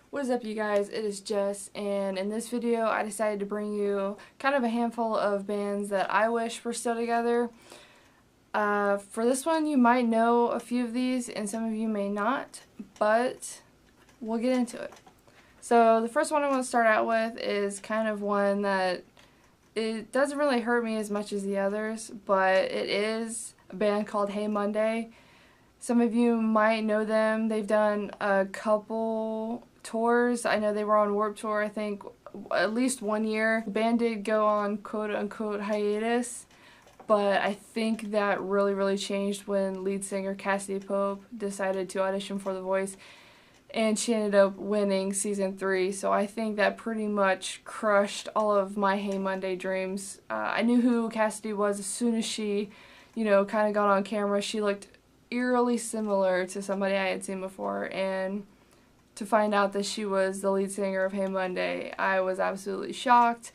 What is up, you guys? It is Jess, and in this video I decided to bring you kind of a handful of bands that I wish were still together. For this one, you might know a few of these and some of you may not, but we'll get into it. So the first one I want to start out with is kind of one that it doesn't really hurt me as much as the others, but it is a band called Hey Monday. Some of you might know them. They've done a couple tours. I know they were on Warped Tour, I think, at least 1 year. The band did go on quote-unquote hiatus, but I think that really changed when lead singer Cassadee Pope decided to audition for The Voice, and she ended up winning season 3, so I think that pretty much crushed all of my Hey Monday dreams. I knew who Cassadee was as soon as she, kind of got on camera. She looked eerily similar to somebody I had seen before, and to find out that she was the lead singer of Hey Monday, I was absolutely shocked.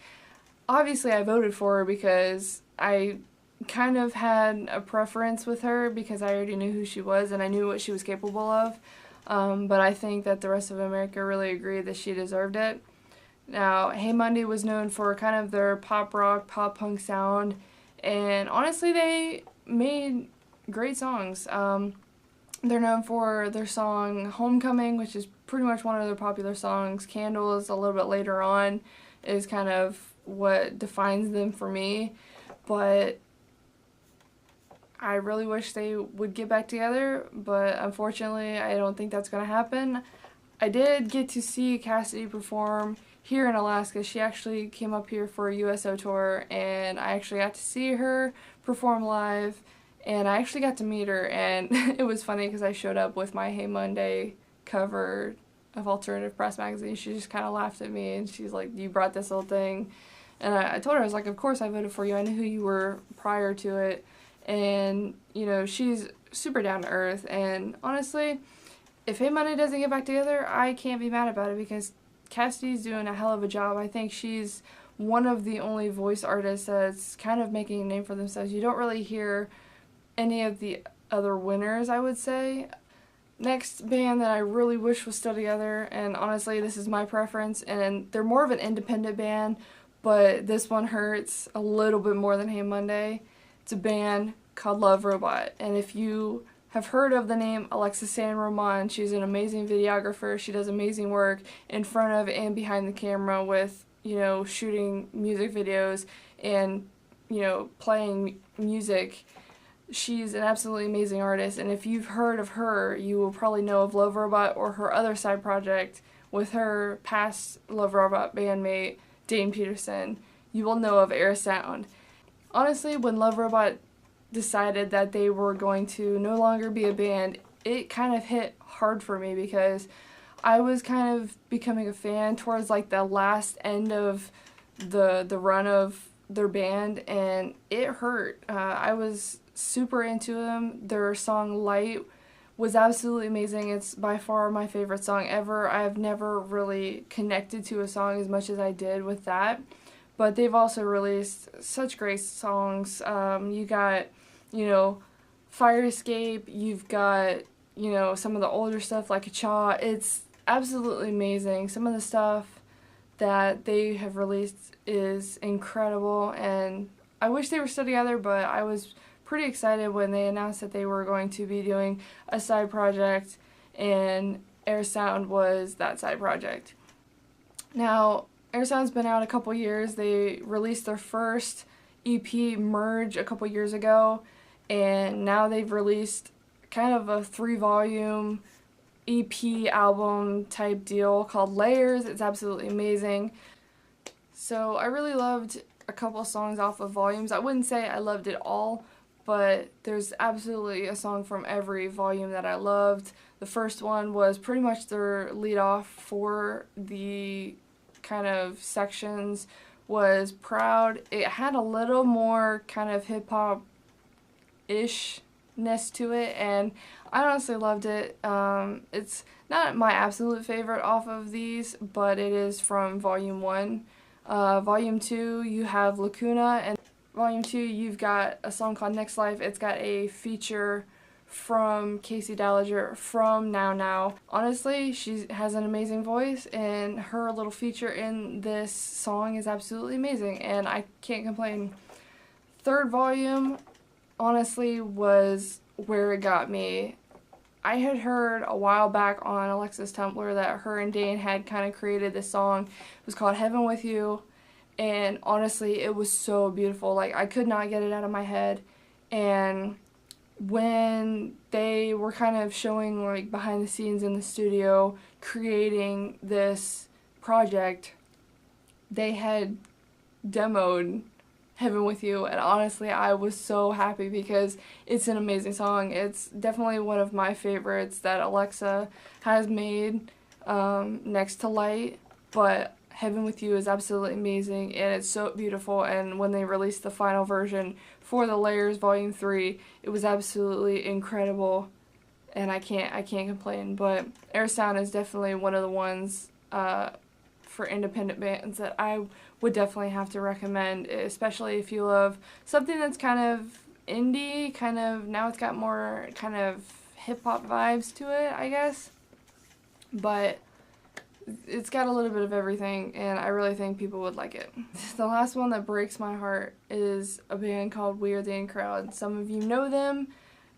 Obviously, I voted for her because I kind of had a preference with her because I already knew who she was and I knew what she was capable of, but I think that the rest of America really agreed that she deserved it. Now, Hey Monday was known for kind of their pop rock, pop punk sound, and honestly, they made great songs. They're known for their song Homecoming, which is pretty much one of their popular songs. Candles, a little bit later on, is kind of what defines them for me. But I really wish they would get back together, but unfortunately I don't think that's going to happen. I did get to see Cassadee perform here in Alaska. She actually came up here for a USO tour, and I actually got to see her perform live. And I actually got to meet her, and it was funny because I showed up with my Hey Monday cover of Alternative Press magazine. She just kind of laughed at me, and she's like, "You brought this whole thing." And I told her, I was like, "Of course I voted for you. I knew who you were prior to it." And, she's super down to earth. And honestly, if Hey Monday doesn't get back together, I can't be mad about it because Cassadee's doing a hell of a job. I think she's one of the only voice artists that's kind of making a name for themselves. You don't really hear any of the other winners, I would say. Next band that I really wish was still together, and honestly this is my preference, and they're more of an independent band, but this one hurts a little bit more than Hey Monday. It's a band called Love Robot, and if you have heard of the name Alexis San Roman, she's an amazing videographer. She does amazing work in front of and behind the camera with, shooting music videos and, playing music. She's an absolutely amazing artist, and if you've heard of her, you will probably know of Love Robot or her other side project with her past Love Robot bandmate, Dane Peterson. You will know of Air Sound. Honestly, when Love Robot decided that they were going to no longer be a band, it kind of hit hard for me because I was kind of becoming a fan towards like the last end of the run of their band, and it hurt. I was super into them. Their song Light was absolutely amazing. It's by far my favorite song ever. I've never really connected to a song as much as I did with that, but they've also released such great songs. You got, Fire Escape, you've got, some of the older stuff like Cha. It's absolutely amazing. Some of the stuff that they have released is incredible, and I wish they were still together, but I was pretty excited when they announced that they were going to be doing a side project, and Air Sound was that side project. Now, Air Sound's been out a couple years. They released their first EP, Merge, a couple years ago, and now they've released kind of a 3-volume EP album type deal called Layers. It's absolutely amazing. So I really loved a couple songs off of Volumes. I wouldn't say I loved it all, but there's absolutely a song from every volume that I loved. The first one was pretty much their lead off for the kind of sections, was Proud. It had a little more kind of hip-hop-ish-ness to it, and I honestly loved it. It's not my absolute favorite off of these, but it is from Volume 1. Volume 2, you have Lacuna, and Volume 2, you've got a song called Next Life. It's got a feature from Casey Dallagher, from Now Now. Honestly, she has an amazing voice, and her little feature in this song is absolutely amazing, and I can't complain. Third volume, honestly, was where it got me. I had heard a while back on Alexa's Tumblr that her and Dane had kind of created this song. It was called Heaven With You, and honestly, it was so beautiful. Like, I could not get it out of my head, and when they were kind of showing like behind the scenes in the studio creating this project, they had demoed Heaven With You, and honestly I was so happy because it's an amazing song. It's definitely one of my favorites that Alexa has made, next to Light, but Heaven With You is absolutely amazing, and it's so beautiful, and when they released the final version for the Layers Volume 3, it was absolutely incredible, and I can't complain. But Air Sound is definitely one of the ones for independent bands that I would definitely have to recommend, especially if you love something that's kind of indie, kind of, now it's got more kind of hip-hop vibes to it, I guess, but it's got a little bit of everything, and I really think people would like it. The last one that breaks my heart is a band called We Are the In Crowd. Some of you know them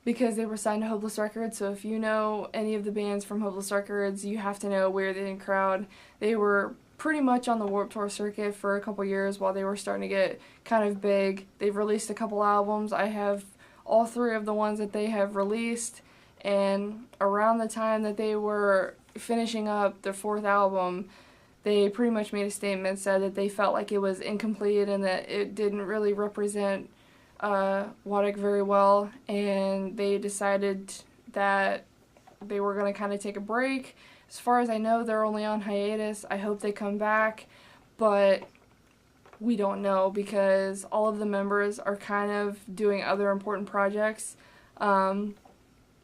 because they were signed to Hopeless Records, so if you know any of the bands from Hopeless Records, you have to know We Are the In Crowd. They were pretty much on the Warped Tour circuit for a couple years while they were starting to get kind of big. They've released a couple albums. I have all 3 of the ones that they have released, and around the time that they were finishing up their 4th album, they pretty much made a statement, said that they felt like it was incomplete and that it didn't really represent Whattic very well, and they decided that they were going to kind of take a break. As far as I know, they're only on hiatus. I hope they come back, but we don't know because all of the members are kind of doing other important projects.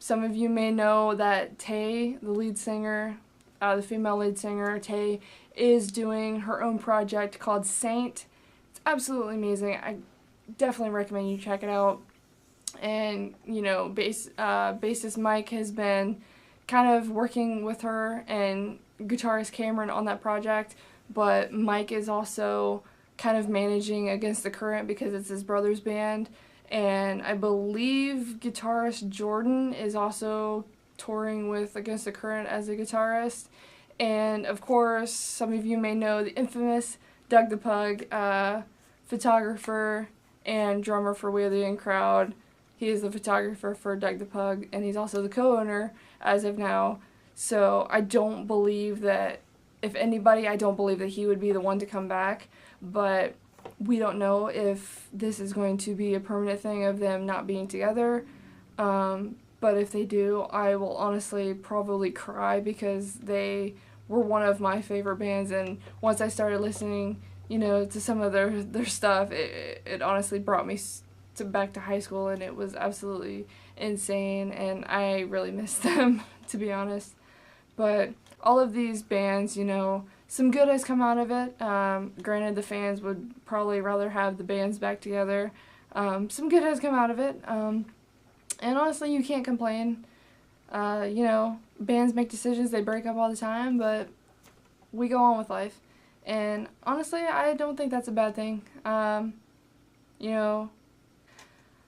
Some of you may know that Tay, the lead singer, the female lead singer, Tay, is doing her own project called Saint. It's absolutely amazing. I definitely recommend you check it out. And, you know, bassist Mike has been kind of working with her and guitarist Cameron on that project, but Mike is also kind of managing Against the Current because it's his brother's band. And I believe guitarist Jordan is also touring with Against the Current as a guitarist. And of course, some of you may know the infamous Doug the Pug, photographer and drummer for We Are the In Crowd. He is the photographer for Doug the Pug, and he's also the co-owner as of now. So I don't believe that, if anybody, I don't believe that he would be the one to come back, but we don't know if this is going to be a permanent thing of them not being together, but if they do, I will honestly probably cry because they were one of my favorite bands, and once I started listening, you know, to some of their stuff, it honestly brought me back to high school, and it was absolutely insane, and I really miss them, to be honest. But all of these bands, you know, some good has come out of it. Granted, the fans would probably rather have the bands back together. Some good has come out of it. And honestly, you can't complain. You know, bands make decisions, they break up all the time, but we go on with life. And honestly, I don't think that's a bad thing. You know,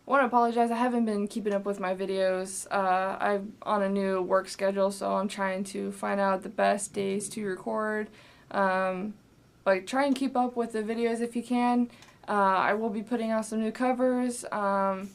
I want to apologize, I haven't been keeping up with my videos. I'm on a new work schedule, so I'm trying to find out the best days to record. Like, try and keep up with the videos if you can. I will be putting out some new covers. I'm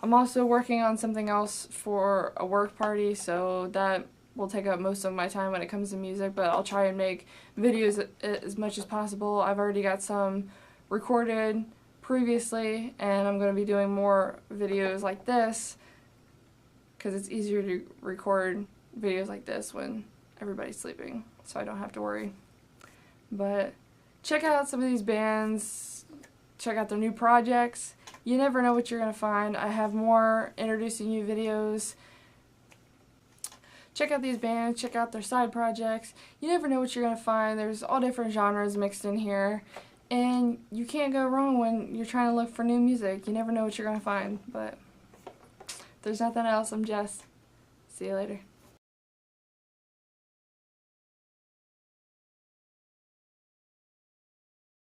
also working on something else for a work party, so that will take up most of my time when it comes to music, but I'll try and make videos as much as possible. I've already got some recorded previously, and I'm going to be doing more videos like this because it's easier to record videos like this when everybody's sleeping, so I don't have to worry. But check out some of these bands, check out their new projects. You never know what you're going to find. I have more introducing you videos. Check out these bands, check out their side projects. You never know what you're going to find. There's all different genres mixed in here. And you can't go wrong when you're trying to look for new music. You never know what you're going to find. But there's nothing else, I'm Jess. See you later.